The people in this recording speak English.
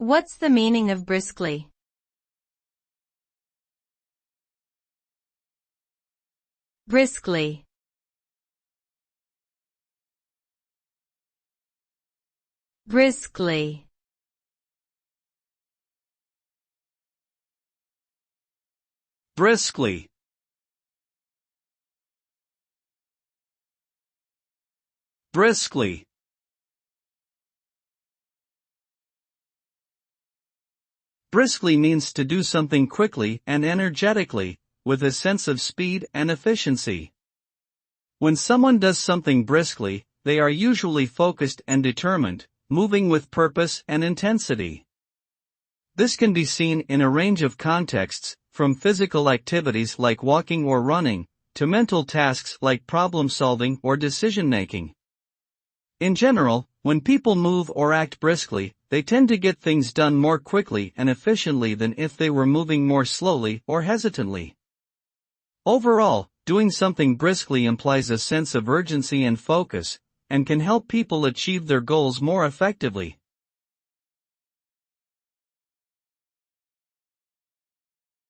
What's the meaning of briskly? Briskly. Briskly. Briskly. Briskly. Briskly means to do something quickly and energetically, with a sense of speed and efficiency. When someone does something briskly, they are usually focused and determined, moving with purpose and intensity. This can be seen in a range of contexts, from physical activities like walking or running, to mental tasks like problem-solving or decision-making. In general, when people move or act briskly, they tend to get things done more quickly and efficiently than if they were moving more slowly or hesitantly. Overall, doing something briskly implies a sense of urgency and focus, and can help people achieve their goals more effectively.